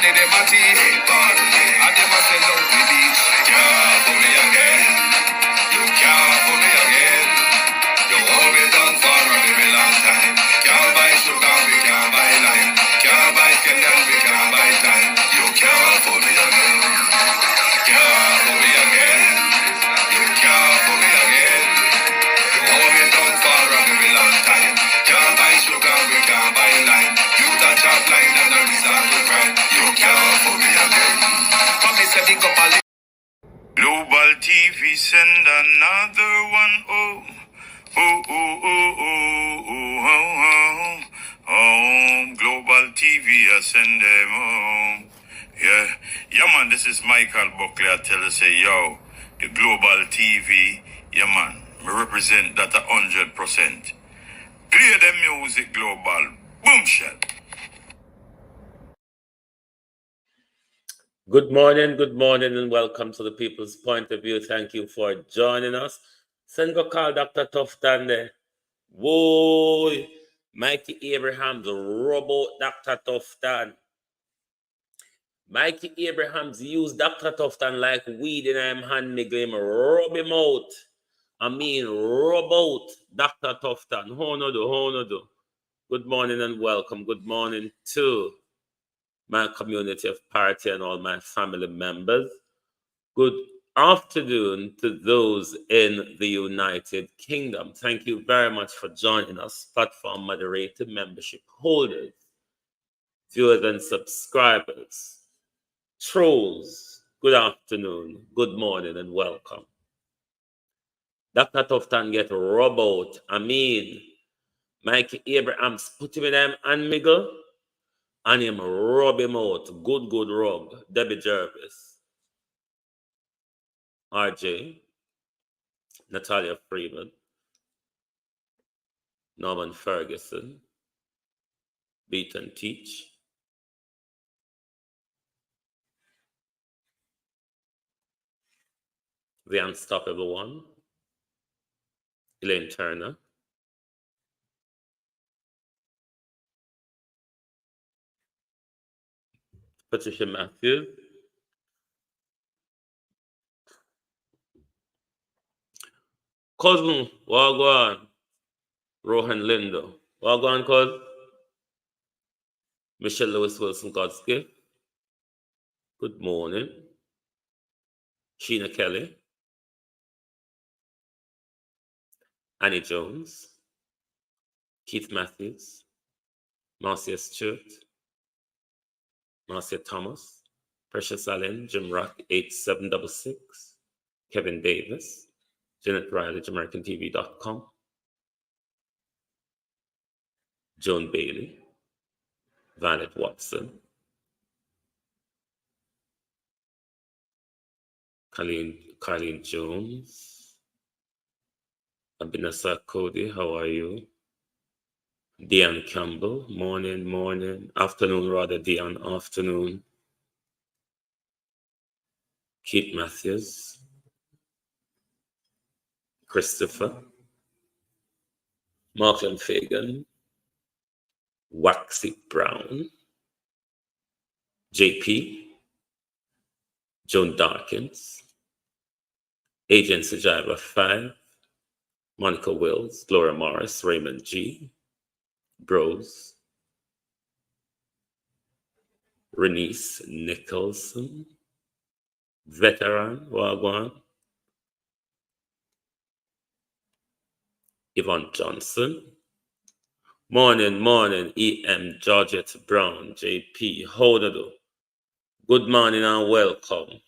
money them a tea. And them a sell out the beach. Can't for me again. You can't for me again. You hold me down for a very long time. Can't buy sugar, we can't buy lime. Can't buy Kenyan, we can't buy time. You can't for me again. Can't for me again. You can't for me again. You hold me down for a very long time. Can't buy sugar, we can't buy lime. You touch a blind and I start to cry. You can't for me again. Promise a big up a Global TV send another one. Oh, oh, oh, oh, oh, oh, oh, oh. Oh, Global TV, I send them home. Yeah, man, this is Michael Buckley. I tell you, say, yo, the Global TV, yeah, man, me represent that 100%. Play the music, Global. Boom, shot. Good morning, and welcome to the People's Point of View. Thank you for joining us. Send go call Dr. Tufton there. Whoa, Mikey Abrahams robot Dr. Tufton. Mikey Abrahams used Dr. Tufton like weed in him hand, nigga, him rub him out. I mean, rub out Dr. Tufton. How no do? Good morning and welcome. Good morning to my community of party and all my family members. Good afternoon to those in the United Kingdom. Thank you very much for joining us, platform moderator, membership holders, viewers and subscribers, trolls. Good afternoon, good morning, and welcome. Dr. Tufton get rub out. I mean, Mikey Abrahams put him in them and miggle, and him rub him out. Good rub. Debbie Jervis, RJ, Natalia Freeman, Norman Ferguson, Beat and Teach, The Unstoppable One, Elaine Turner, Patricia Matthews, Cousin Wagwan, Rohan Lindo, Wagwan Cuz, Michelle Lewis Wilson Godsky, good morning, Sheena Kelly, Annie Jones, Keith Matthews, Marcia Stewart, Marcia Thomas, Precious Allen, Jim Rock 8766, Kevin Davis, Janet Riley, JamaicanTV.com, Joan Bailey, Violet Watson, Colleen Jones, Abinasa Cody, how are you? Dion Campbell, morning, afternoon rather, Dion, afternoon. Keith Matthews, Christopher, Markland Fagan, Waxy Brown, JP, Joan Darkins, Agent Sajaiva 5, Monica Wills, Laura Morris, Raymond G, Bros, Renice Nicholson, Veteran, Wagwan, Yvonne Johnson, morning, EM Georgette Brown, JP, how do you? Good morning and welcome.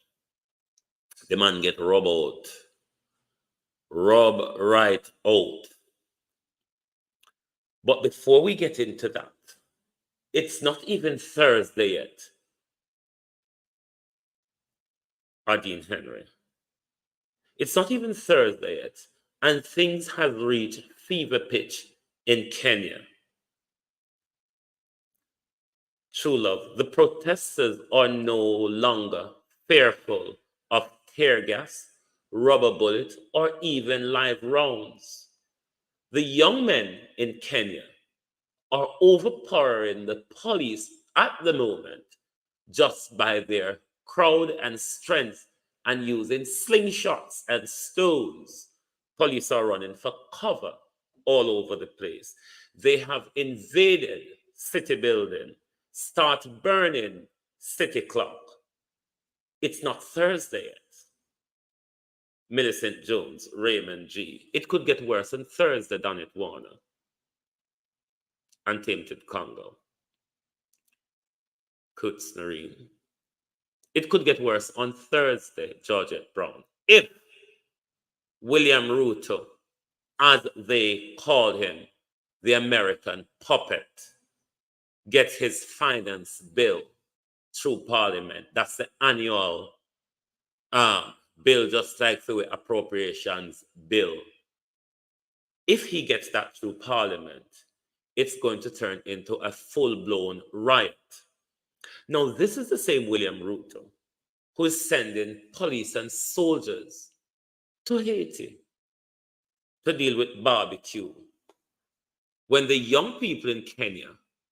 The man get rob out. Rob right out. But before we get into that, it's not even Thursday yet. Dean Henry. It's not even Thursday yet, and things have reached fever pitch in Kenya. True love, the protesters are no longer fearful of tear gas, rubber bullets, or even live rounds. The young men in Kenya are overpowering the police at the moment just by their crowd and strength and using slingshots and stones. Police are running for cover all over the place. They have invaded city building, start burning city clock. It's not Thursday yet. Millicent Jones, Raymond G. It could get worse on Thursday, Donnet Warner. Untainted Congo. Kutz Nareen. It could get worse on Thursday, Georgette Brown. If William Ruto, as they called him, the American puppet, gets his finance bill through Parliament. That's the annual bill, just like through the appropriations bill. If he gets that through Parliament, it's going to turn into a full-blown riot. Now, this is the same William Ruto who is sending police and soldiers to Haiti to deal with barbecue. When the young people in Kenya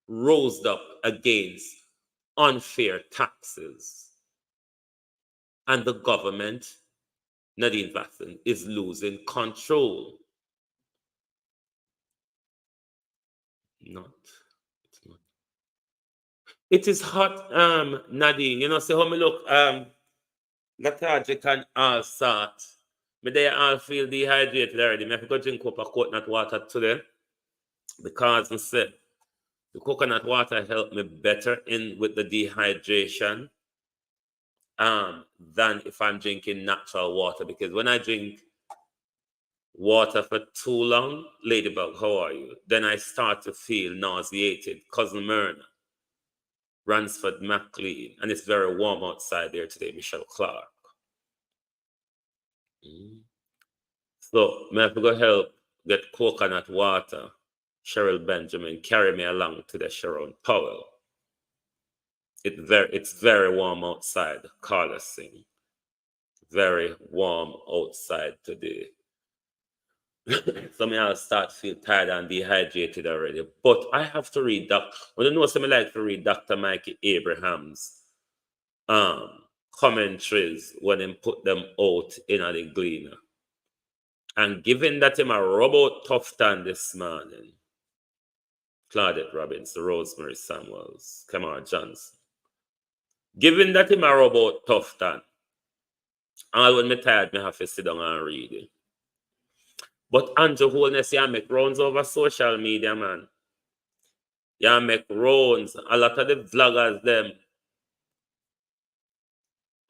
rose up against unfair taxes, and the government, Nadine Vasson, is losing control. It's not. It is hot, Nadine. You know, say how me look lethargic and all sort. Me they all feel dehydrated already. Me have to go drink up a coconut water today. Because I said the coconut water helped me better in with the dehydration than if I'm drinking natural water. Because when I drink water for too long, Ladybug, how are you? Then I start to feel nauseated. Cousin Myrna, Ransford McLean, and it's very warm outside there today, Michelle Clark. So, I have to go help get coconut water. Cheryl Benjamin, carry me along to the Sharon Powell. It's very warm outside, Carla Singh. Very warm outside today. So I'll start to feel tired and dehydrated already. But I have to read when you know something like to read Dr. Mikey Abraham's commentaries when he put them out in the Gleaner. And given that him a robot Tufton this morning, Claudette Robbins, Rosemary Samuels, Kamara Johnson. Given that him a robot Tufton, all when me tired, me have to sit down and read it. But Andrew Holness, you make rounds over social media, man. You make rounds. A lot of the vloggers, them.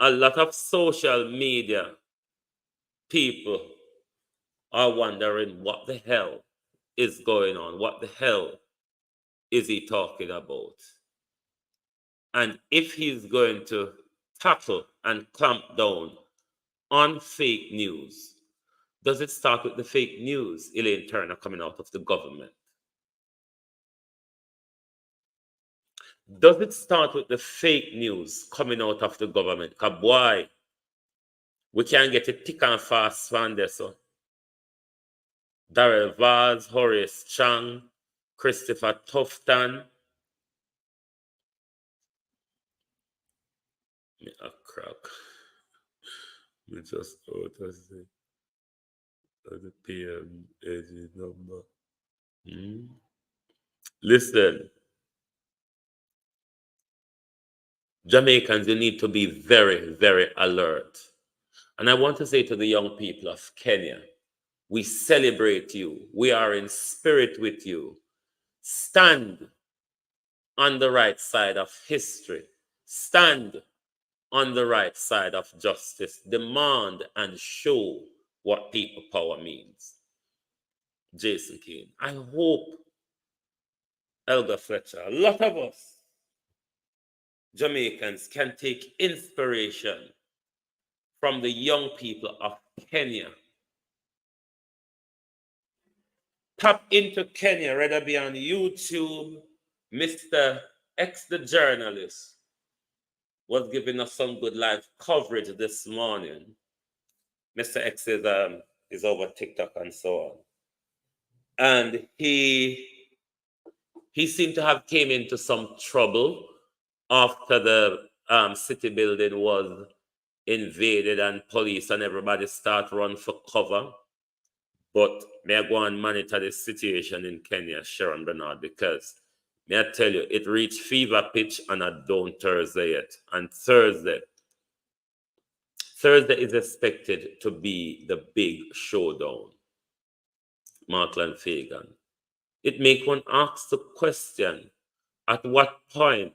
A lot of social media people are wondering what the hell is going on. What the hell is he talking about? And if he's going to tackle and clamp down on fake news, does it start with the fake news, Elaine Turner, coming out of the government? Does it start with the fake news coming out of the government? Because boy, we can get it thick and fast from there. So Darrell Vaz, Horace Chang, Christopher Tufton. Me a crack. Me just out of the PM AG number. Listen, Jamaicans, you need to be very, very alert. And I want to say to the young people of Kenya, we celebrate you. We are in spirit with you. Stand on the right side of history. Stand on the right side of justice. Demand and show what people power means. Jason Keane. I hope, Elga Fletcher, a lot of us Jamaicans can take inspiration from the young people of Kenya. Tap into Kenya, rather be on YouTube. Mr. X the journalist was giving us some good live coverage this morning. Mr. X is over TikTok and so on. And he seemed to have came into some trouble after the city building was invaded and police and everybody start run for cover. But may I go and monitor the situation in Kenya, Sharon Bernard, because may I tell you, it reached fever pitch on a down Thursday yet. And Thursday is expected to be the big showdown. Markland Fagan. It makes one ask the question, at what point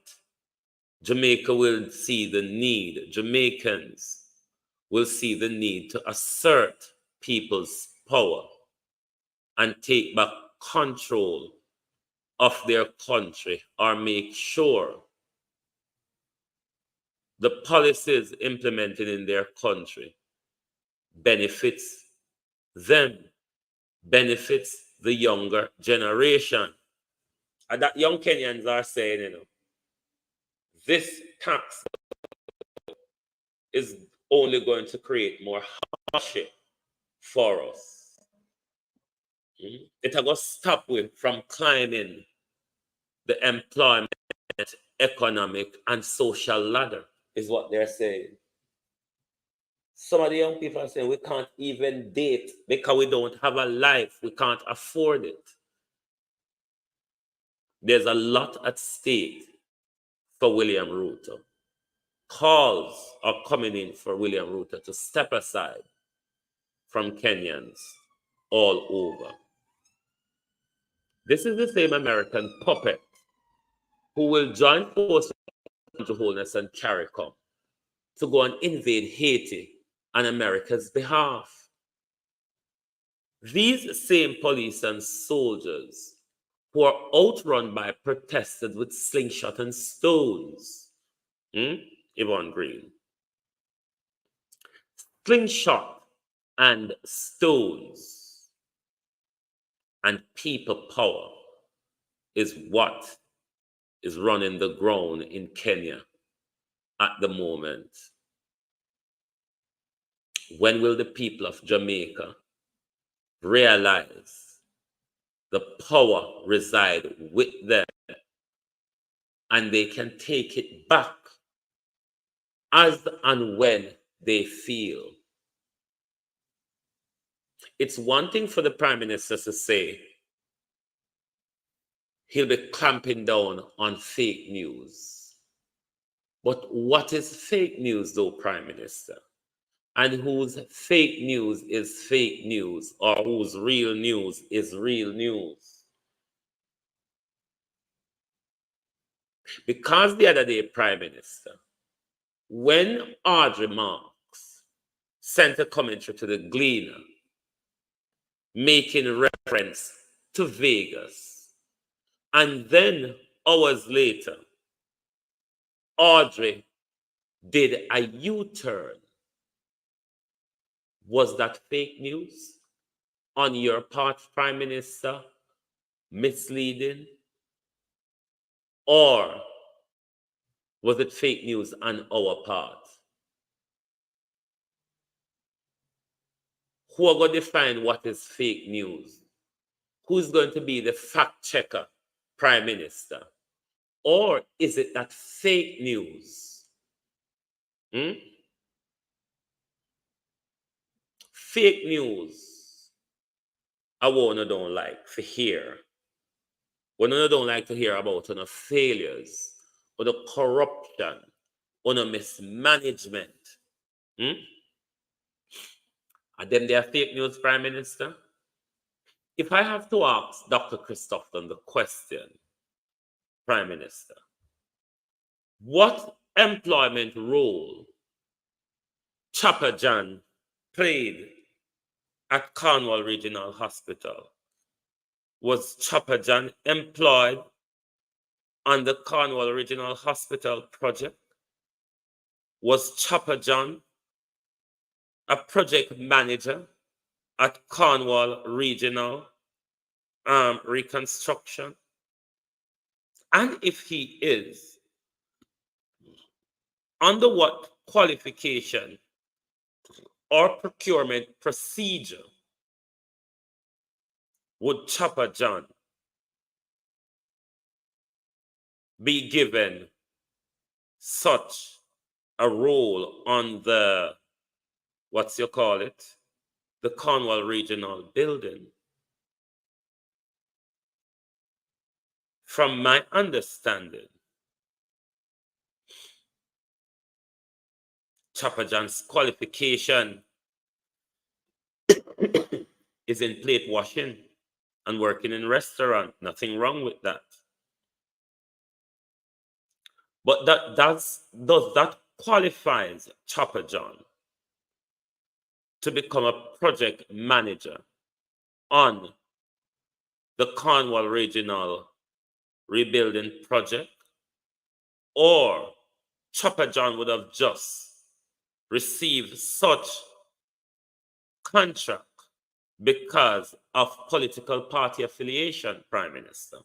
Jamaica will see the need, Jamaicans will see the need to assert people's power and take back control of their country, or make sure the policies implemented in their country benefits them, benefits the younger generation. And that young Kenyans are saying, this tax is only going to create more hardship for us. It will stop we from climbing the employment, economic, and social ladder, is what they're saying. Some of the young people are saying we can't even date because we don't have a life. We can't afford it. There's a lot at stake for William Ruto. Calls are coming in for William Ruto to step aside from Kenyans all over. This is the same American puppet who will join forces with Johannes and CARICOM to go and invade Haiti on America's behalf. These same police and soldiers who are outrun by protesters with slingshot and stones. Yvonne Green. Slingshot and stones and people power is what is running the ground in Kenya at the moment. When will the people of Jamaica realize the power reside with them and they can take it back as and when they feel? It's one thing for the Prime Minister to say he'll be clamping down on fake news. But what is fake news, though, Prime Minister? And whose fake news is fake news, or whose real news is real news? Because the other day, Prime Minister, when Audrey Marks sent a commentary to the Gleaner, making reference to Vegas, and then hours later, Audrey did a U-turn. Was that fake news on your part, Prime Minister? Misleading? Or was it fake news on our part? Who are going to define what is fake news? Who's going to be the fact checker, Prime Minister? Or is it that fake news? Fake news, I don't like to hear. When I don't like to hear about the failures, or the corruption, or the mismanagement. And then they are fake news, Prime Minister. If I have to ask Dr. Christopher the question, Prime Minister, what employment role Chopper John played at Cornwall Regional Hospital? Was Chopper John employed on the Cornwall Regional Hospital project? Was Chopper John a project manager at Cornwall Regional Reconstruction? And if he is, under what qualification or procurement procedure would Chopper John be given such a role on the, what's you call it, the Cornwall Regional Building. From my understanding, Chopper John's qualification is in plate washing and working in restaurant. Nothing wrong with that. But does that qualifies Chopper John to become a project manager on the Cornwall Regional Rebuilding Project? Or Chopper John would have just received such contract because of political party affiliation, Prime Minister?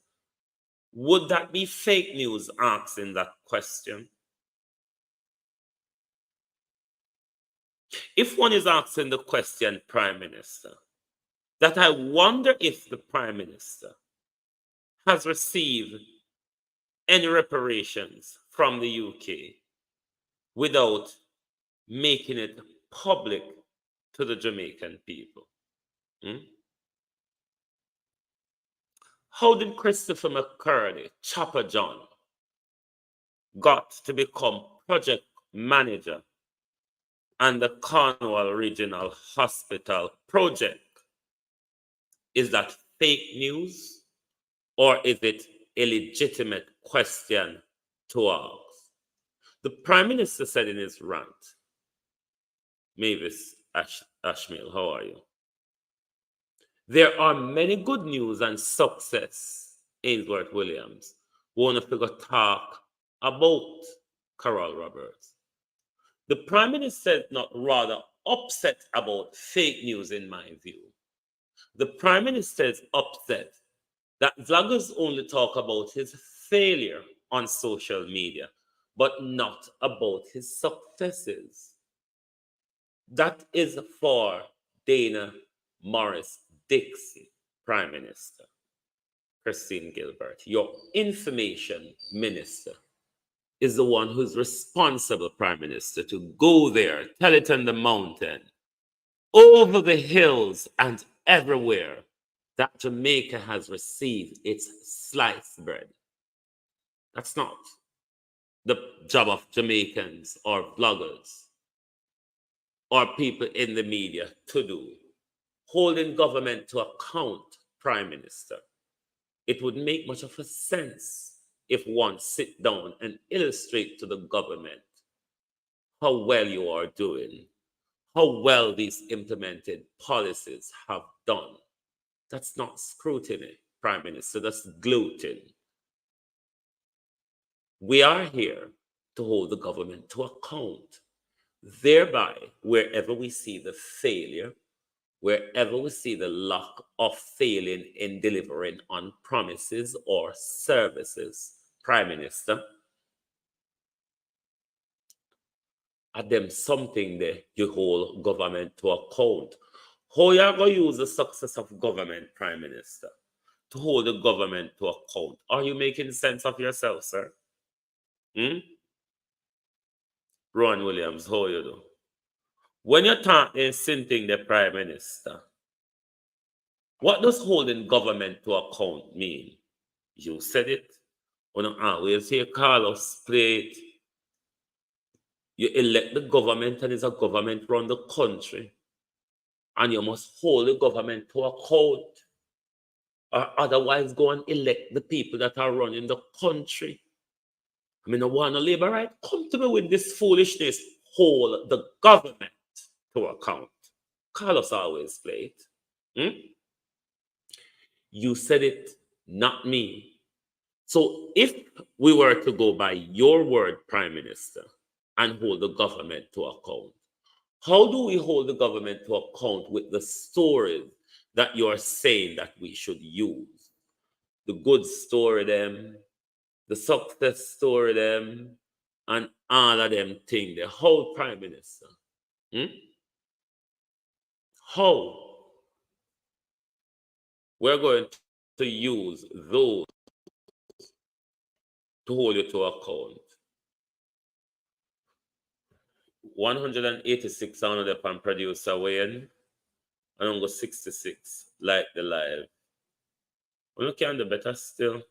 Would that be fake news asking that question? If one is asking the question, Prime Minister, that I wonder if the Prime Minister has received any reparations from the UK without making it public to the Jamaican people. How did Christopher McCurdy, Chopper John, got to become project manager and the Cornwall Regional Hospital project? Is that fake news, or is it a legitimate question to ask? The Prime Minister said in his rant, Mavis Ashmill, how are you? There are many good news and success, Ainsworth Williams, who want to figure talk about Carol Roberts. The Prime Minister is not rather upset about fake news, in my view. The Prime Minister is upset that vloggers only talk about his failure on social media, but not about his successes. That is for Dana Morris Dixon, Prime Minister. Christine Gilbert, your information minister, is the one who's responsible, Prime Minister, to go there, tell it on the mountain, over the hills and everywhere, that Jamaica has received its sliced bread. That's not the job of Jamaicans or bloggers or people in the media to do. Holding government to account, Prime Minister. It would make much of a sense if one sit down and illustrate to the government how well you are doing, how well these implemented policies have done. That's not scrutiny, Prime Minister, that's gluten. We are here to hold the government to account. Thereby, wherever we see the failure, wherever we see the lack of failing in delivering on promises or services, Prime Minister, at them something there you hold government to account. How you are going to use the success of government, Prime Minister, to hold the government to account? Are you making sense of yourself, sir? Ron Williams, how you do? When you're talking something, the Prime Minister, what does holding government to account mean? You said it. When I always hear Carlos play it. You elect the government and it's a government run the country. And you must hold the government to account. Or otherwise go and elect the people that are running the country. I mean, I want to labor right. Come to me with this foolishness. Hold the government to account. Carlos always play it. You said it, not me. So if we were to go by your word, Prime Minister, and hold the government to account, how do we hold the government to account with the stories that you're saying that we should use? The good story them, the success story them, and all of them things. The whole Prime Minister. How we're going to use those to hold you to account? 186 on the pan producer Wayne. And I'm go 66, like the live. We can do better still.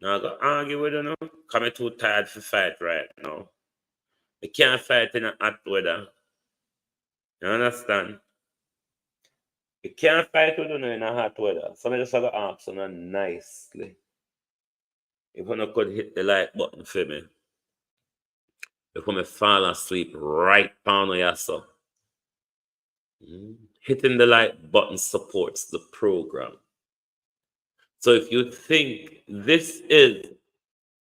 Now I go argue with you now. Because I'm too tired to fight right now. I can't fight in a hot weather. You understand? You can't fight with you in a hot weather. So I just have to ask you nicely. If you could hit the like button for me. If you fall asleep right on yourself. Hitting the like button supports the program. So if you think this is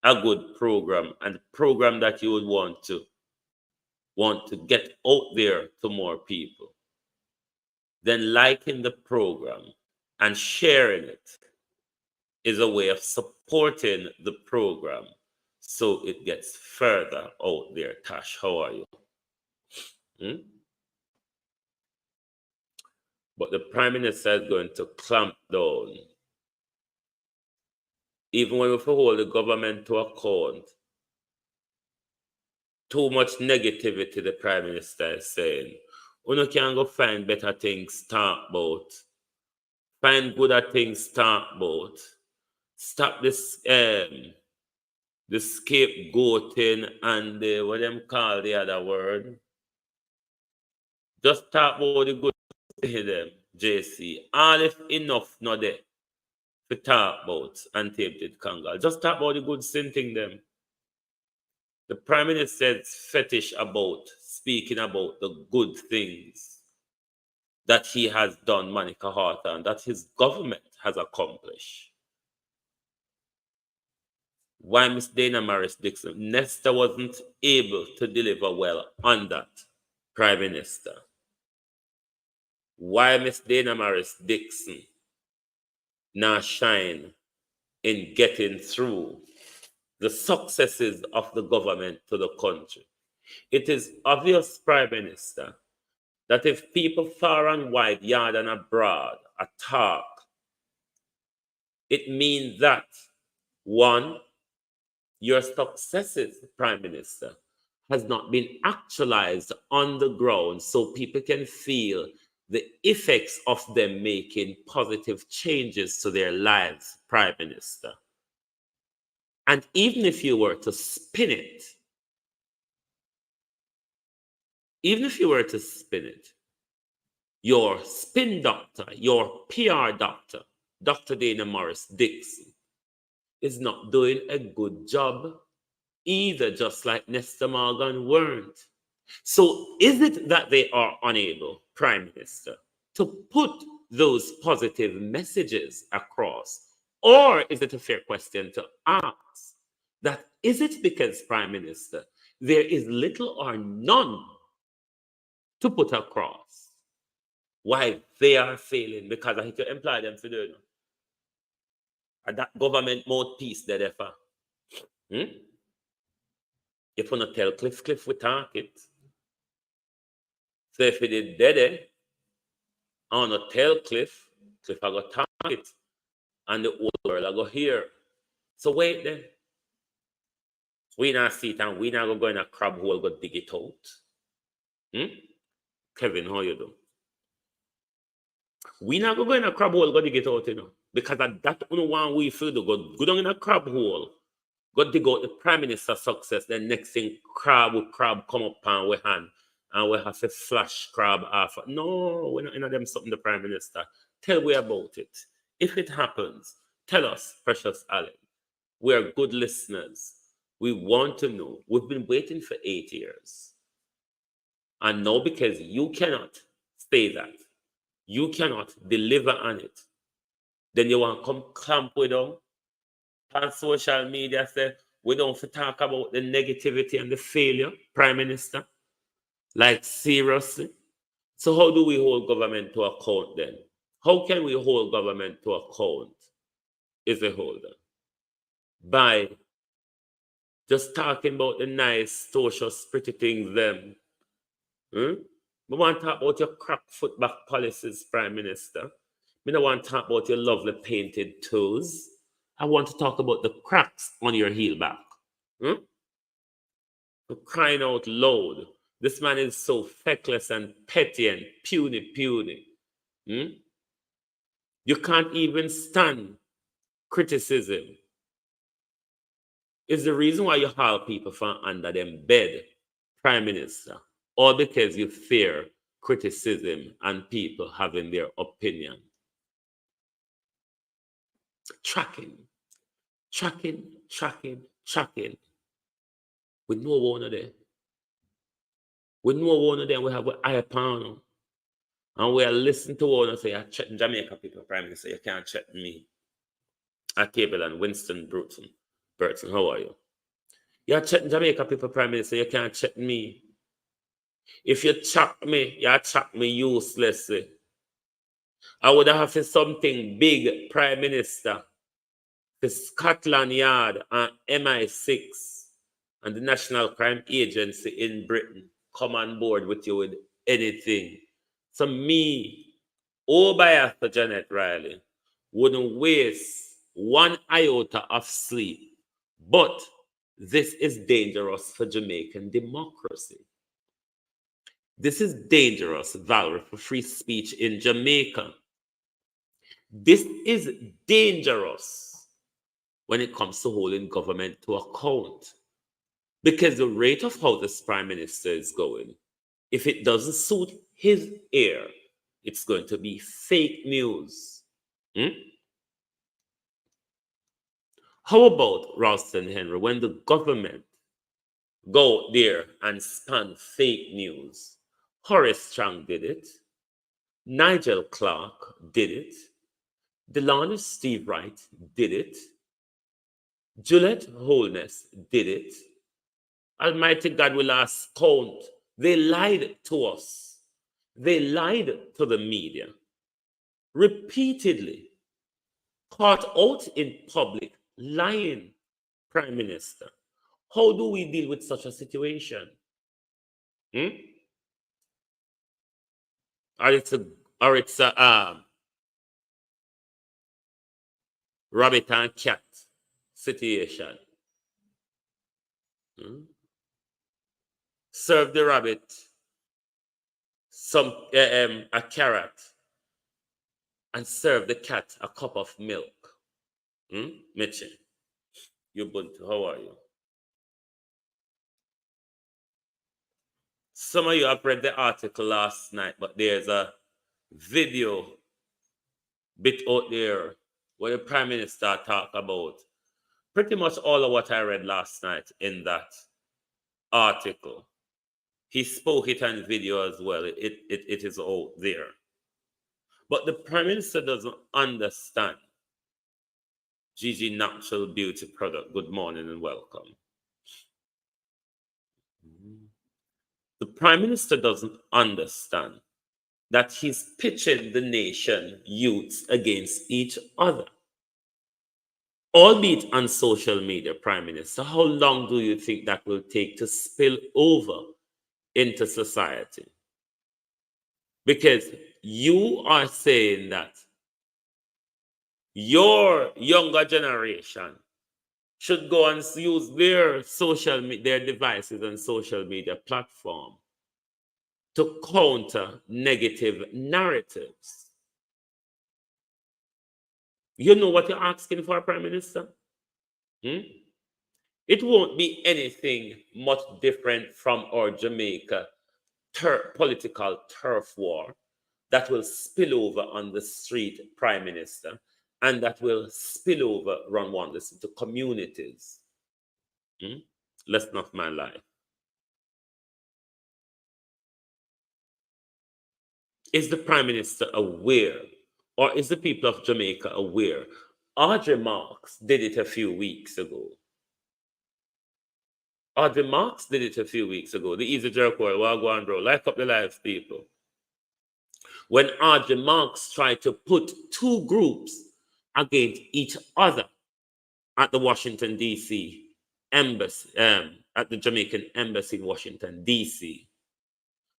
a good program and program that you would want to get out there to more people, then liking the program and sharing it is a way of supporting the program so it gets further out there. Tash, how are you? But the Prime Minister is going to clamp down. Even when we hold the government to account, too much negativity, the Prime Minister is saying. You can go find better things to talk about. Find gooder things to talk about. Stop this the scapegoating and the, what them call the other word. Just talk about the good things them, JC. All if enough not there to talk about and tape it Kangal. Just talk about the good thing them. The Prime Minister's fetish about speaking about the good things that he has done, Monica Harter, and that his government has accomplished. Why Miss Dana Morris Dixon? Nesta wasn't able to deliver well on that Prime Minister. Why Miss Dana Morris Dixon now shine in getting through the successes of the government to the country? It is obvious, Prime Minister, that if people far and wide, yard and abroad, attack, it means that, one, your successes, Prime Minister, has not been actualized on the ground so people can feel the effects of them making positive changes to their lives, Prime Minister. And even if you were to spin it, your spin doctor, your PR doctor, Dr. Dana Morris Dixon, is not doing a good job either, just like Nesta Morgan weren't. So is it that they are unable, Prime Minister, to put those positive messages across? Or is it a fair question to ask that is it because, Prime Minister, there is little or none to put across why they are failing? Because I can imply them to do it. And that government mouthpiece there, therefore. If you not tell Cliff we talk it. So if it is dead, I want to tell Cliff I go talk it. And the whole world I go hear. So wait then. We not see it and we not go in a crab hole, go dig it out. Kevin, how you do? We not go in a crab hole, go dig it out, Because that one we feel to go down in a crab hole. Go dig out the Prime Minister's success, then next thing crab come up on we hand and we have to flash crab off. No, we're not in them something the Prime Minister. Tell we about it. If it happens, tell us, precious Alan. We are good listeners. We want to know. We've been waiting for 8 years. And now because you cannot say that, you cannot deliver on it, then you want to come clamp with them on social media, say we don't talk about the negativity and the failure, Prime Minister. Like seriously. So how do we hold government to account then? How can we hold government to account is a holder? By just talking about the nice social pretty things them. We want to talk about your crack foot back policies, Prime Minister. We don't want to talk about your lovely painted toes. I want to talk about the cracks on your heel back. For crying out loud. This man is so feckless and petty and puny. You can't even stand criticism. It's the reason why you haul people from under them bed, Prime Minister, all because you fear criticism and people having their opinion. Tracking. We know one of them. We know one of them. We have an eye upon. And we are listening to one and say, I check Jamaica people, Prime Minister, you can't check me. At Cable and Winston Burton, how are you? You're checking Jamaica people, Prime Minister, you can't check me. If you check me, you check me uselessly. I would have something big, Prime Minister, the Scotland Yard and MI6 and the National Crime Agency in Britain come on board with you with anything. So me, After Janet Riley, wouldn't waste one iota of sleep. But this is dangerous for Jamaican democracy. This is dangerous, Valerie, for free speech in Jamaica. This is dangerous when it comes to holding government to account. Because the rate of how this Prime Minister is going, if it doesn't suit his ear, it's going to be fake news. How about Ralston Henry when the government go there and spun fake news? Horace Strang did it. Nigel Clark did it. Delano Steve Wright did it. Juliet Holness did it. Almighty God will ask count. They lied to us. They lied to the media. Repeatedly. Caught out in public. Lying, Prime Minister. How do we deal with such a situation? Or it's a rabbit and cat situation. Serve the rabbit some a carrot and serve the cat a cup of milk. Mitchell, Ubuntu, how are you? Some of you have read the article last night, but there's a video bit out there where the Prime Minister talked about pretty much all of what I read last night in that article. He spoke it on video as well. It is out there. But the Prime Minister doesn't understand. Gigi Natural Beauty Product, good morning and welcome. The Prime Minister doesn't understand that he's pitching the nation youths against each other. Albeit on social media, Prime Minister, how long do you think that will take to spill over into society? Because you are saying that your younger generation should go and use their their devices and social media platform to counter negative narratives. You know what you're asking for, Prime Minister? It won't be anything much different from our Jamaica political turf war that will spill over on the street, Prime Minister, and that will spill over, run wonders, into communities. Let's not my life. Is the Prime Minister aware, or is the people of Jamaica aware? Audrey Marks did it a few weeks ago. Audrey Marks did it a few weeks ago. The Easy Jericho, Wagwan Bro, like up the lives, people. When Audrey Marks tried to put two groups against each other at the Washington, D.C. embassy, at the Jamaican embassy in Washington, D.C.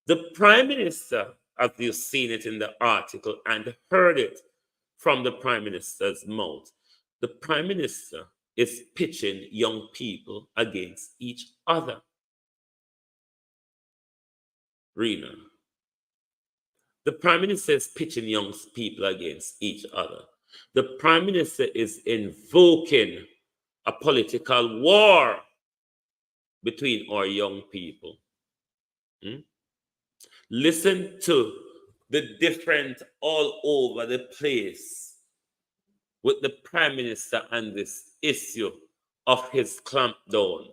The Prime Minister, as you've seen it in the article and heard it from the Prime Minister's mouth, the Prime Minister is pitching young people against each other. Rena. The Prime Minister is pitching young people against each other. The Prime Minister is invoking a political war between our young people. Listen to the different all over the place with the Prime Minister and this issue of his clampdown,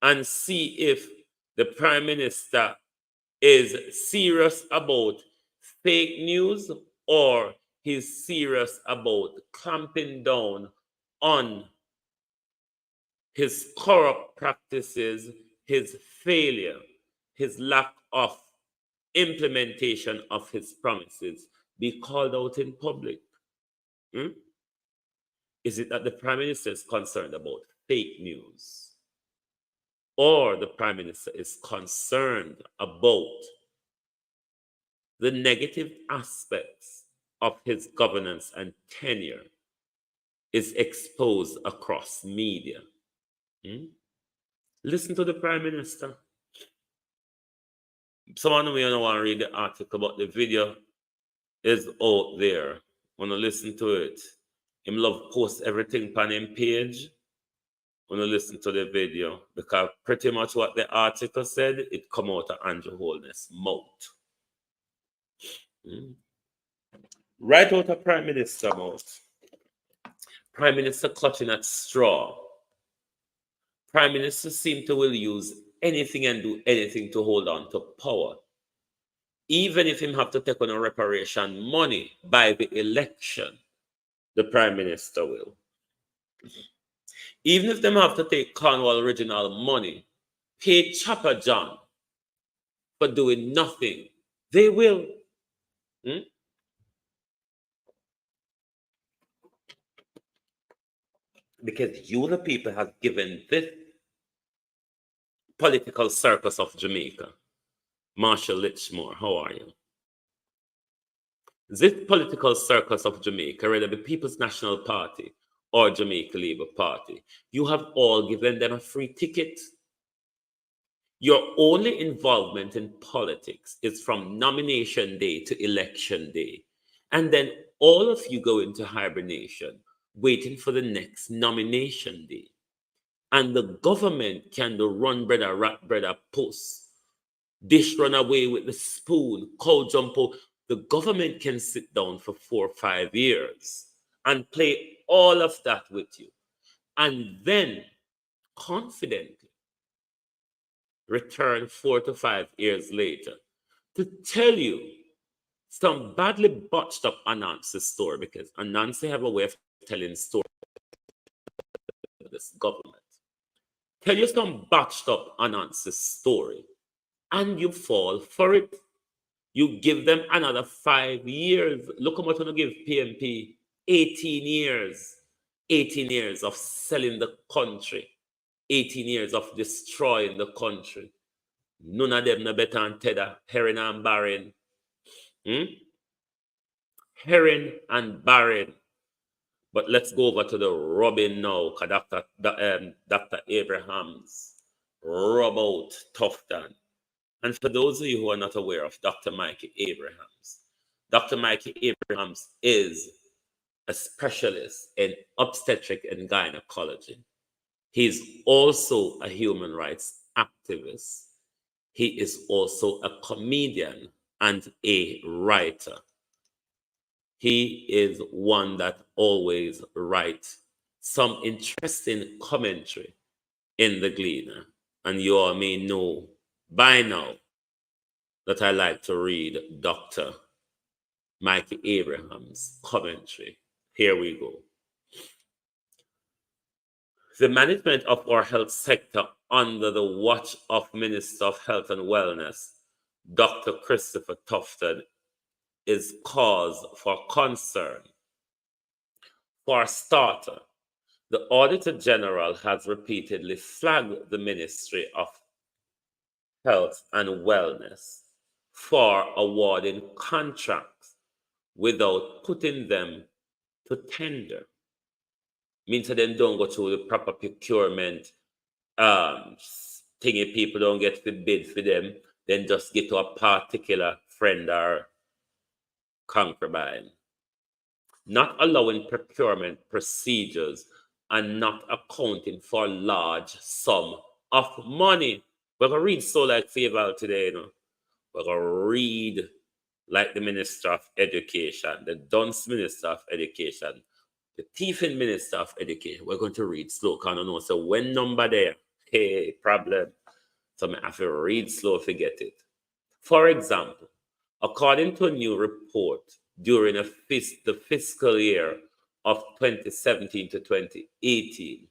and see if the Prime Minister is serious about fake news or he's serious about clamping down on his corrupt practices, his failure, his lack of implementation of his promises be called out in public. Is it that the Prime Minister is concerned about fake news? Or the Prime Minister is concerned about the negative aspects of his governance and tenure is exposed across media? Listen to the Prime Minister. Someone who don't want to read the article, but the video is out there. Want to listen to it? Him love post everything on him page. Want to listen to the video, because pretty much what the article said, it come out of Andrew Holness' mouth. Right out of Prime Minister mouth. Prime Minister clutching at straw. Prime Minister seem to will use anything and do anything to hold on to power. Even if him have to take on a reparation money by the election, the Prime Minister will. Even if them have to take Cornwall original money, pay Chopper John for doing nothing, they will. Because you, the people, have given this political circus of Jamaica. Marshall Litchmore, how are you? This political circus of Jamaica, whether the People's National Party or Jamaica Labour Party, you have all given them a free ticket. Your only involvement in politics is from nomination day to election day. And then all of you go into hibernation, waiting for the next nomination day. And the government can do run brother, rat brother, puss, dish run away with the spoon, cow jump out. The government can sit down for 4 or 5 years and play all of that with you. And then confidently return 4 to 5 years later to tell you some badly botched up Anansi's story, because Anansi have a way of telling stories of this government. Tell you some botched up Anansi's story, and you fall for it. You give them another 5 years. Look how much you give PMP. 18 years. 18 years of selling the country. 18 years of destroying the country. None of them no better than Tedder, Herring and Barron. Herring and Barron. But let's go over to the Robin now, Dr. Abrahams rub out Tufton. And for those of you who are not aware of Dr. Mikey Abrahams is a specialist in obstetric and gynecology. He's also a human rights activist. He is also a comedian and a writer. He is one that always writes some interesting commentary in the Gleaner. And you all may know by now that I like to read Dr. Mikey Abrahams' commentary. Here we go. The management of our health sector under the watch of Minister of Health and Wellness, Dr. Christopher Tufton, is cause for concern. For a starter, the Auditor General has repeatedly flagged the Ministry of Health and Wellness for awarding contracts without putting them to tender. Means that them don't go through the proper procurement thingy, people don't get the bid for them. then just get to a particular friend or concubine. Not allowing procurement procedures and not accounting for large sum of money. We're going to read so like favor today, you know. We're going to read like the Minister of Education, the dunce Minister of Education, the thieving Minister of Education. We're going to read slow, because I don't know. So when number there, hey, problem. So I have to read slow, forget it. For example, according to a new report during the fiscal year of 2017 to 2018,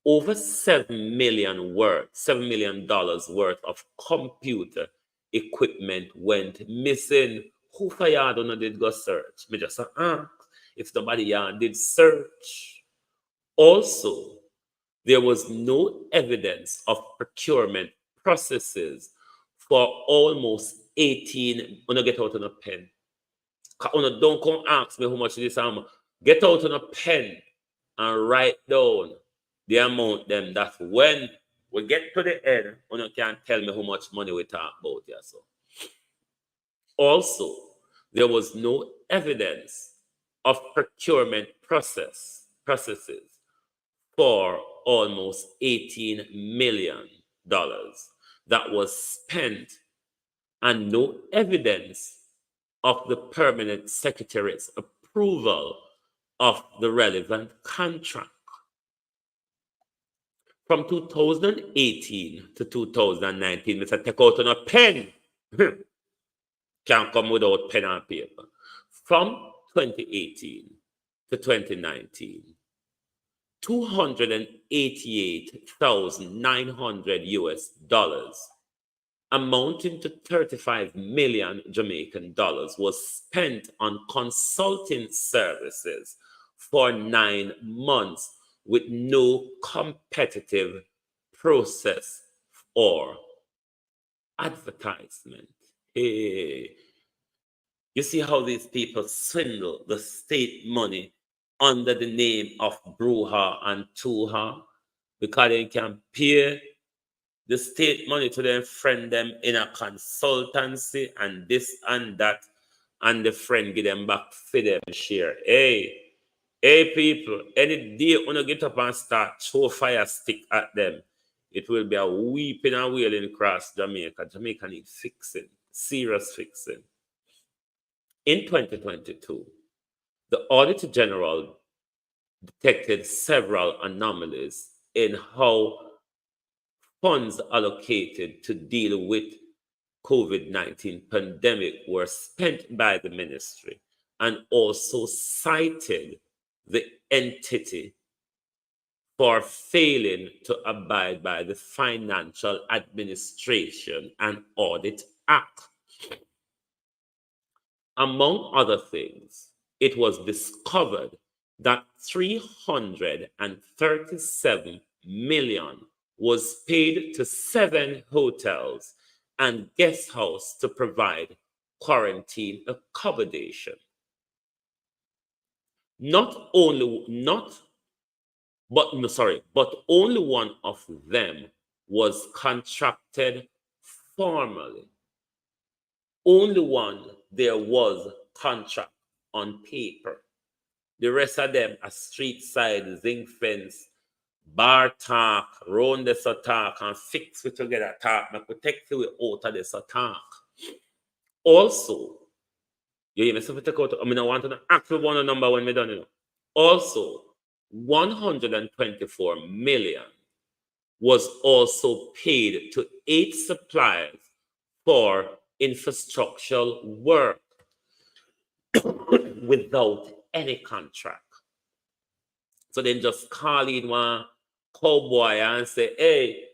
over $7 million worth of computer equipment went missing. Who for y'all don't know did go search? Me just ask if somebody y'all did search. Also, there was no evidence of procurement processes for almost 18. When I get out on a pen, don't come ask me how much this is. Get out on a pen and write down the amount them. That when we get to the end, you can tell me how much money we talk about here. So also, there was no evidence of procurement processes for almost $18 million that was spent, and no evidence of the permanent secretary's approval of the relevant contract. From 2018 to 2019, Mr. Take out on a pen. Can't come without pen and paper. From 2018 to 2019, $288,900 amounting to 35 million Jamaican dollars was spent on consulting services for 9 months with no competitive process or advertisement. Hey. You see how these people swindle the state money under the name of brouhaha and tuha, because they can pay the state money to their friend them in a consultancy and this and that, and the friend give them back for them share. Hey people, any day when you get up and start throw fire stick at them, it will be a weeping and wailing across Jamaica. Jamaica needs fixing, serious fixing. In 2022, the Auditor General detected several anomalies in how funds allocated to deal with COVID-19 pandemic were spent by the ministry, and also cited the entity for failing to abide by the Financial Administration and Audit Act. Among other things, it was discovered that 337 million was paid to 7 hotels and guest house to provide quarantine accommodation. But only one of them was contracted formally. Only one there was contract on paper. The rest of them are street side, zinc fence, bar talk, round the talk, and fix it together talk. I could take it out of the talk. Also, you even see if take out, I mean, I want to actual one number when we done, you know. Also, 124 million was also paid to 8 suppliers for infrastructural work without any contract. So then just call in one cowboy and say, hey,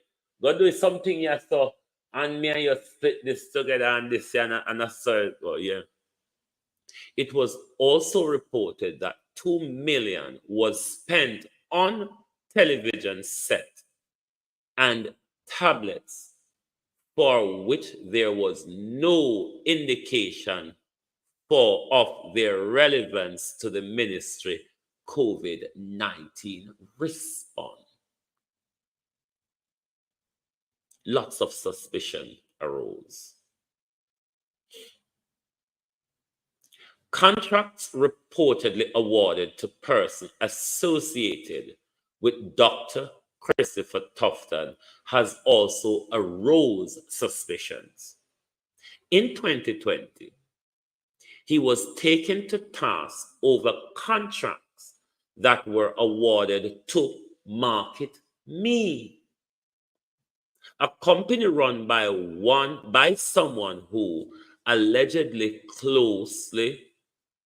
go do something here, so, and me and you split this together and this and a circle, yeah. It was also reported that 2 million was spent on television set and tablets for which there was no indication of their relevance to the ministry COVID-19 response. Lots of suspicion arose. Contracts reportedly awarded to persons associated with Dr. Christopher Tufton has also arose suspicions. In 2020, he was taken to task over contracts that were awarded to Market Me, a company run by someone who allegedly closely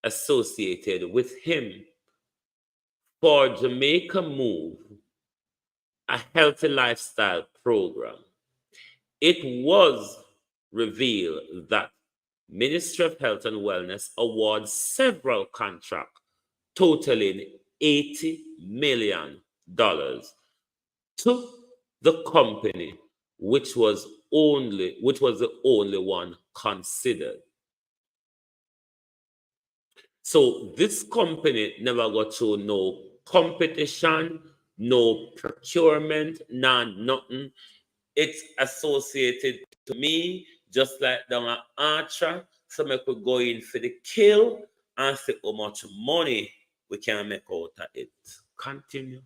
associated with him, for Jamaica Move, a healthy lifestyle program. It was revealed that Ministry of Health and Wellness awards several contracts totaling $80 million to the company, which was the only one considered. So this company never got to no competition, no procurement, nothing. It's associated to me, just like down an archer. So I could go in for the kill and see how much money we can make out of it. Continue.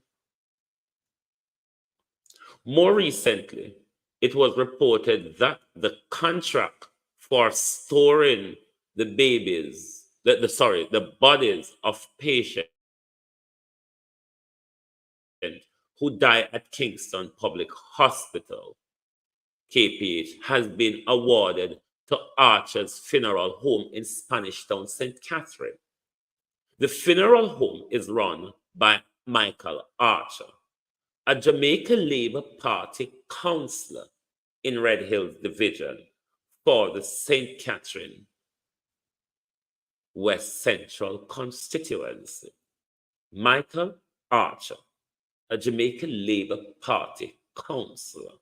More recently, it was reported that the contract for storing the bodies of patients who die at Kingston Public Hospital, KPH, has been awarded to Archer's Funeral Home in Spanish Town, St. Catherine. The funeral home is run by Michael Archer, a Jamaica Labour Party councillor in Red Hills Division for the St. Catherine West Central constituency. Michael Archer, a Jamaica Labour Party councillor.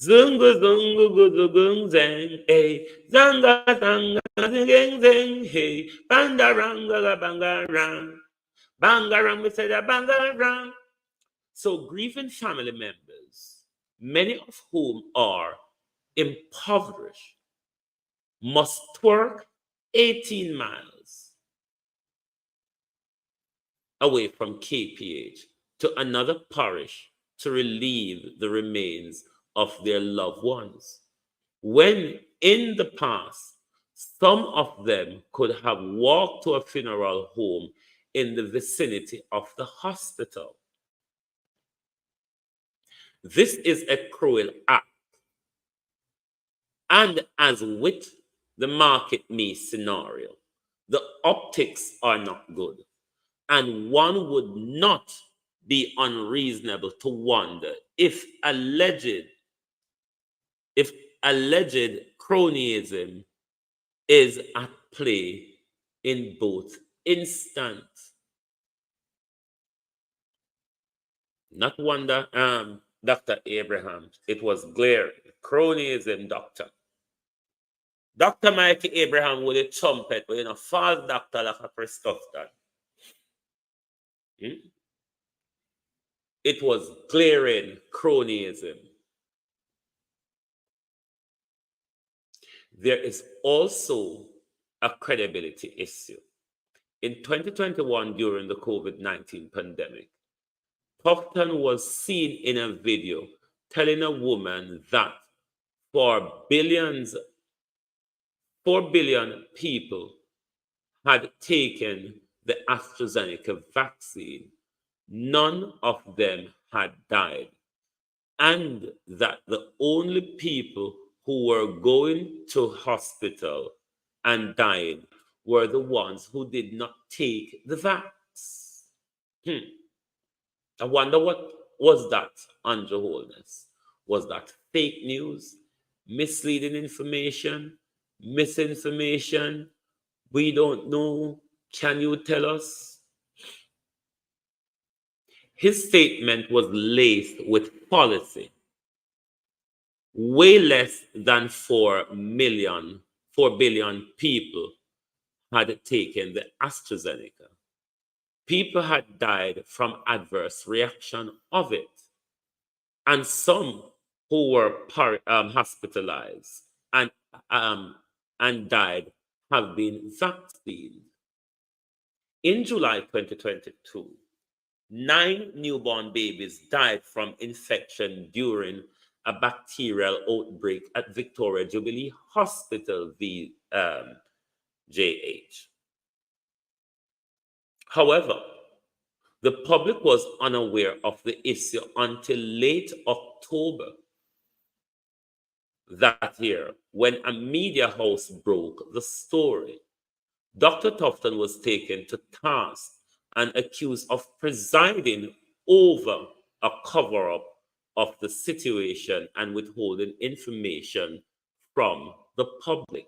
Zunga zunga gudu gung zeng, hey, zanga zanga zing zeng, hey, bangaranga bangarang, bangarang, we said a bangarang. So grieving family members, many of whom are impoverished, must work 18 miles away from KPH to another parish to relieve the remains of their loved ones, when in the past, some of them could have walked to a funeral home in the vicinity of the hospital. This is a cruel act. And as with the Market Me scenario, the optics are not good. And one would not be unreasonable to wonder if alleged cronyism is at play in both instances. Not wonder, Dr. Abraham, it was glaring. Cronyism, doctor. Dr. Mikey Abraham with a trumpet, but false doctor like a Christopher. It was glaring cronyism. There is also a credibility issue. In 2021, during the COVID-19 pandemic, Tufton was seen in a video telling a woman that 4 billion people had taken the AstraZeneca vaccine. None of them had died. And that the only people who were going to hospital and dying were the ones who did not take the vax. I wonder what was that, Andrew Holness? Was that fake news, misleading information, misinformation? We don't know. Can you tell us? His statement was laced with policy. Way less than 4 billion people had taken the AstraZeneca. People had died from adverse reaction of it. And some who were hospitalized and died have been vaccinated. In July 2022, 9 newborn babies died from infection during a bacterial outbreak at Victoria Jubilee Hospital, JH. However, the public was unaware of the issue until late October that year when a media house broke the story. Dr. Tufton was taken to task and accused of presiding over a cover-up of the situation and withholding information from the public.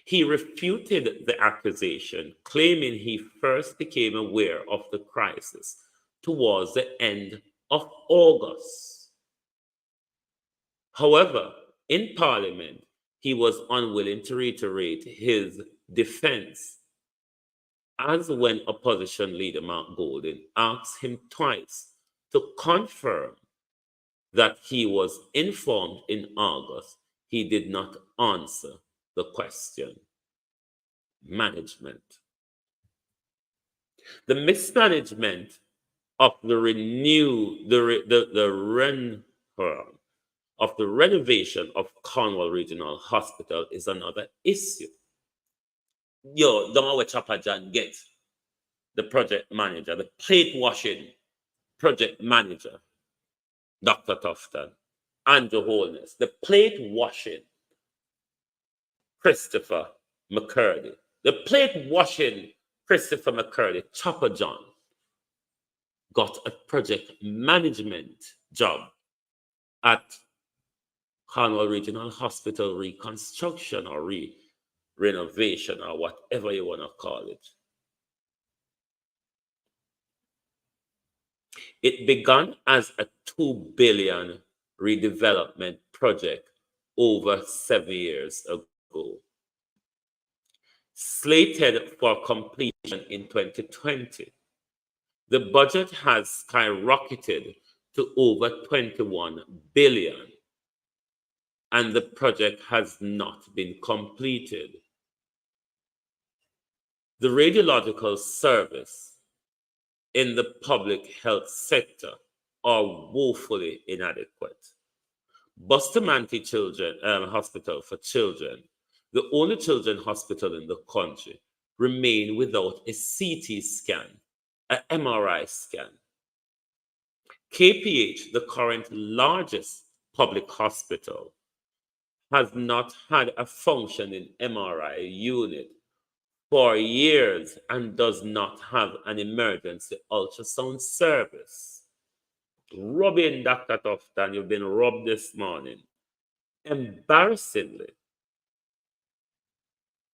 He refuted the accusation, claiming he first became aware of the crisis towards the end of August. However, in Parliament, he was unwilling to reiterate his defense, as when opposition leader Mark Golding asked him twice to confirm that he was informed in August, he did not answer the question. Management. The mismanagement of the renovation of Cornwall Regional Hospital is another issue. Yo, don't know where Chopper John get the project manager, the plate washing project manager, Dr. Tufton, Andrew Holness, the plate washing Christopher McCurdy, the plate washing Christopher McCurdy, Chopper John, got a project management job at Cornwall Regional Hospital reconstruction or renovation or whatever you want to call it. It began as a $2 billion redevelopment project over 7 years ago, slated for completion in 2020. The budget has skyrocketed to over $21 billion, and the project has not been completed. The radiological service in the public health sector are woefully inadequate. Bustamante Hospital for Children, the only children's hospital in the country, remain without a CT scan, an MRI scan. KPH, the current largest public hospital, has not had a functioning MRI unit for years and does not have an emergency ultrasound service. Rubbing Dr. Tufton, you've been rubbed this morning. Embarrassingly,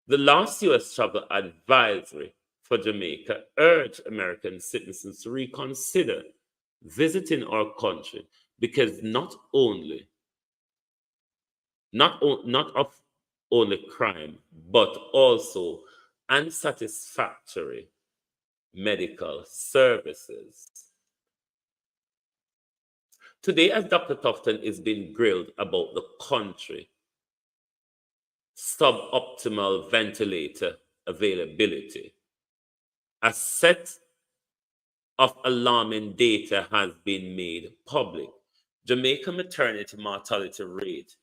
the last U.S. travel advisory for Jamaica urged American citizens to reconsider visiting our country because not of only crime, but also unsatisfactory medical services. Today, as Dr. Tufton is being grilled about the country, suboptimal ventilator availability, a set of alarming data has been made public. Jamaica maternity mortality rate,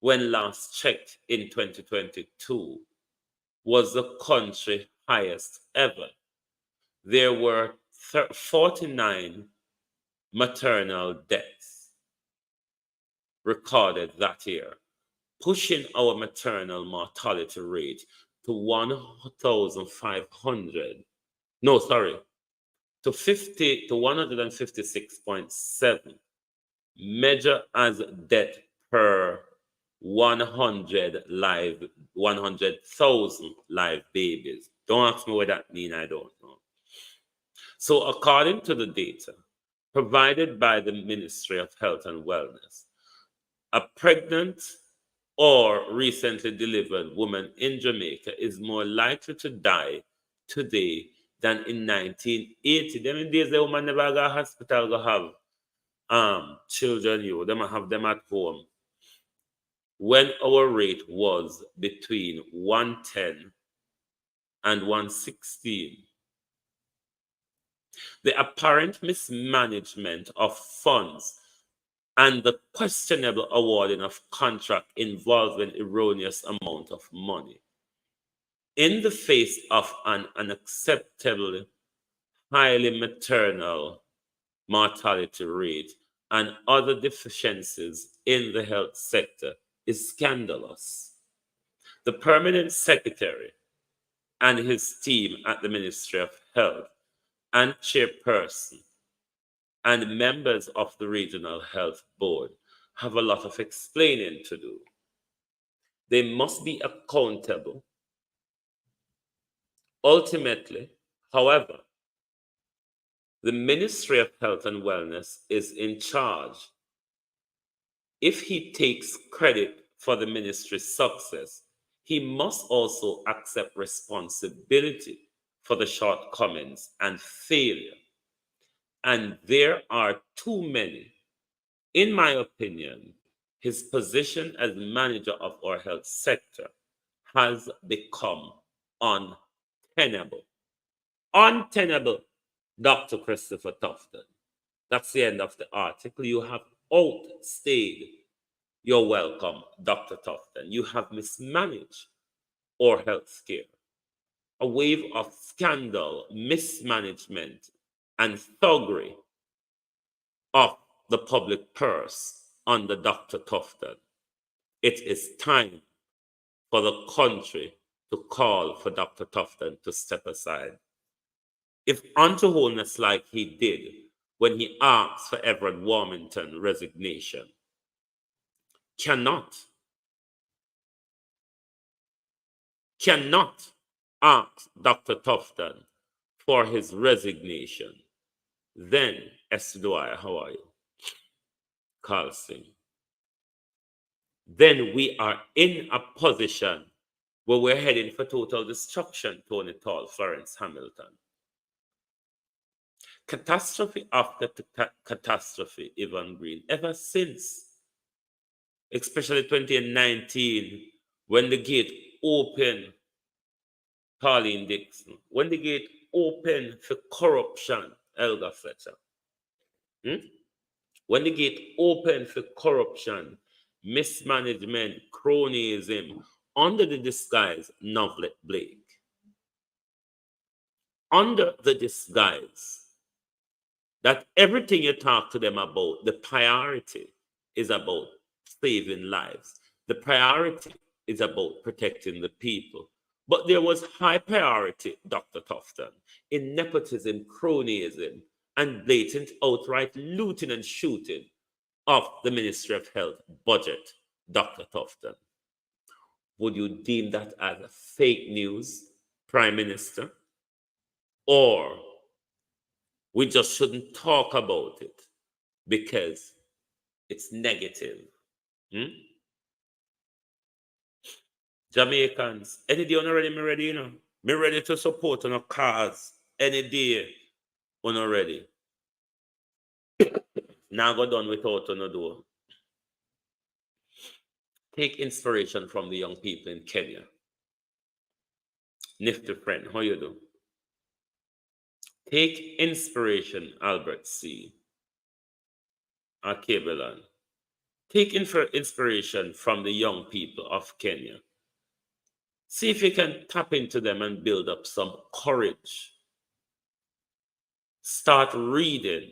when last checked in 2022, was the country's highest ever. There were 49 maternal deaths recorded that year, pushing our maternal mortality rate to 1,500. No, sorry, to 156.7, measured as death per 100,000 live babies. Don't ask me what that means, I don't know. So according to the data provided by the Ministry of Health and Wellness, a pregnant or recently delivered woman in Jamaica is more likely to die today than in 1980. Them days the woman never go to hospital go have children, you them have them at home. When our rate was between 110 and 116, the apparent mismanagement of funds and the questionable awarding of contract involving erroneous amount of money in the face of an unacceptably highly maternal mortality rate and other deficiencies in the health sector is scandalous. The permanent secretary and his team at the Ministry of Health and chairperson and members of the Regional Health Board have a lot of explaining to do. They must be accountable. Ultimately, however, the Ministry of Health and Wellness is in charge. If he takes credit for the ministry's success, he must also accept responsibility for the shortcomings and failure. And there are too many. In my opinion, his position as manager of our health sector has become untenable. Untenable, Dr. Christopher Tufton. That's the end of the article. You have outstayed your welcome, Dr. Tufton. You have mismanaged our health care. A wave of scandal, mismanagement, and thuggery of the public purse under Dr. Tufton. It is time for the country to call for Dr. Tufton to step aside. If unto wholeness like he did when he asked for Everett Warmington's resignation, cannot ask Dr. Tufton for his resignation, then, Esdwyer, how are you? Carlson. Then we are in a position where we're heading for total destruction, Tony Tall, Florence Hamilton. Catastrophe after catastrophe, Evan Green, ever since, especially 2019, when the gate opened, Pauline Dixon, when the gate opened for corruption, Elga Fletcher. When the gate opened for corruption, mismanagement, cronyism, under the disguise, Novelet Blake. Under the disguise that everything you talk to them about, the priority is about saving lives. The priority is about protecting the people. But there was high priority, Dr. Tufton, in nepotism, cronyism, and blatant outright looting and shooting of the Ministry of Health budget, Dr. Tufton. Would you deem that as a fake news, Prime Minister? Or we just shouldn't talk about it because it's negative? Jamaicans, any day already, me ready, you know. Me ready to support on a cause any day on already. Now go done without on a door. Take inspiration from the young people in Kenya. Nifty friend, how you do? Take inspiration, Albert C. Akebelan. Take inspiration from the young people of Kenya. See if you can tap into them and build up some courage. Start reading.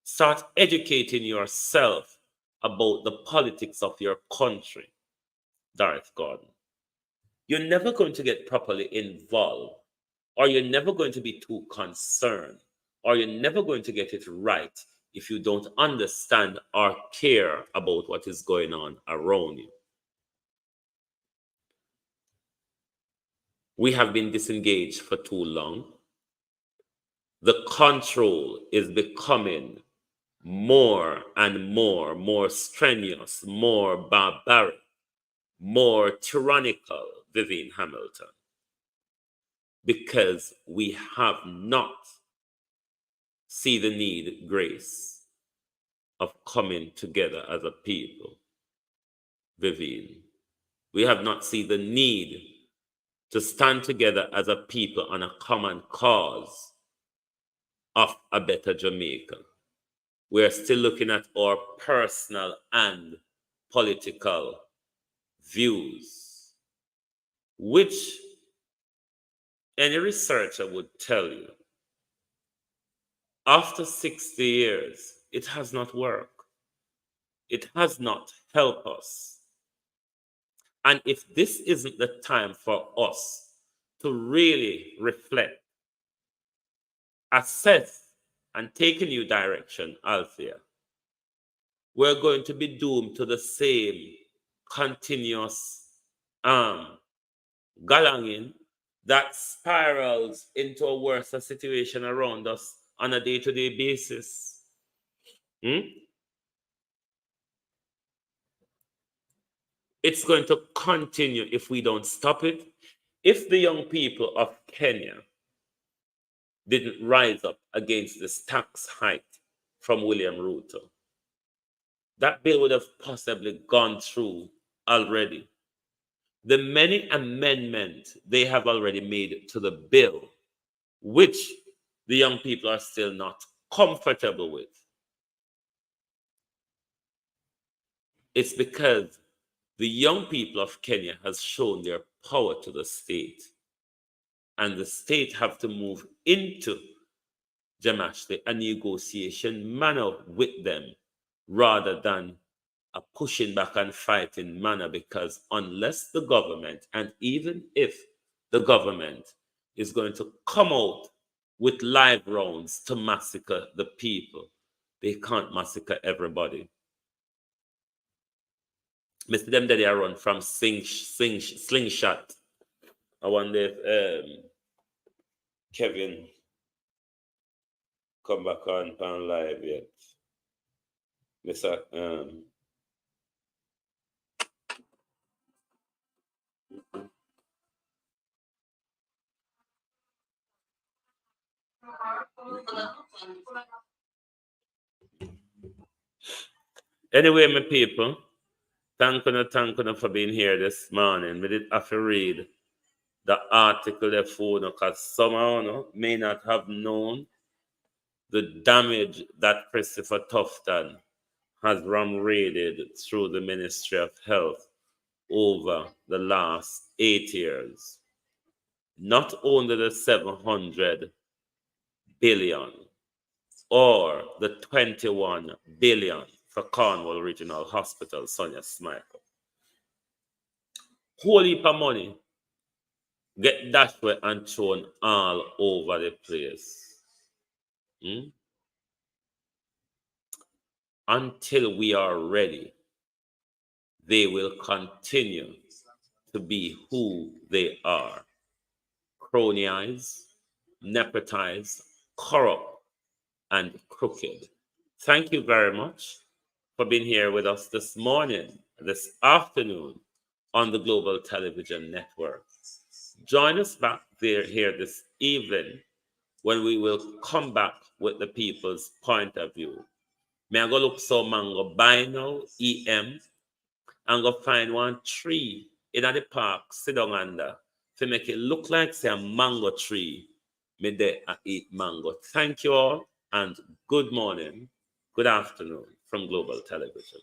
Start educating yourself about the politics of your country, Dareth Gordon. You're never going to get properly involved, or you're never going to be too concerned, or you're never going to get it right if you don't understand or care about what is going on around you. We have been disengaged for too long. The control is becoming more and more strenuous, more barbaric, more tyrannical, Vivian Hamilton, because we have not seen the need grace. of coming together as a people, Vivian. We have not seen the need to stand together as a people on a common cause of a better Jamaica. We're still looking at our personal and political views, which any researcher would tell you, after 60 years, it has not worked. It has not helped us. And if this isn't the time for us to really reflect, assess, and take a new direction, Althea, we're going to be doomed to the same continuous galanging that spirals into a worse situation around us on a day-to-day basis. It's going to continue if we don't stop it. If the young people of Kenya didn't rise up against this tax hike from William Ruto, that bill would have possibly gone through already. The many amendments they have already made to the bill, which the young people are still not comfortable with, it's because the young people of Kenya has shown their power to the state, and the state have to move into Jamashli a negotiation manner with them rather than a pushing back and fighting manner, because unless the government, and even if the government is going to come out with live rounds to massacre the people, they can't massacre everybody. Mr. Them that they run from slingshot. I wonder if Kevin come back on live yet. Mr. Anyway, my people, thank you for being here this morning. We did have to read the article therefore, because somehow may not have known the damage that Christopher Tufton has raided through the Ministry of Health over the last 8 years. Not only the 700 billion or the 21 billion for Cornwall Regional Hospital, Sonia Smythe. Whole heap of money get dashed away and thrown all over the place. Until we are ready, they will continue to be who they are. Cronyized, nepotized, corrupt, and crooked. Thank you very much for being here with us this morning, this afternoon on the Global Television Network. Join us back here this evening when we will come back with the people's point of view. May I go look so mango buy now, EM, and go find one tree in the park, sit down under, to make it look like say a mango tree. Me there I eat mango. Thank you all, and good morning, good afternoon from Global Television.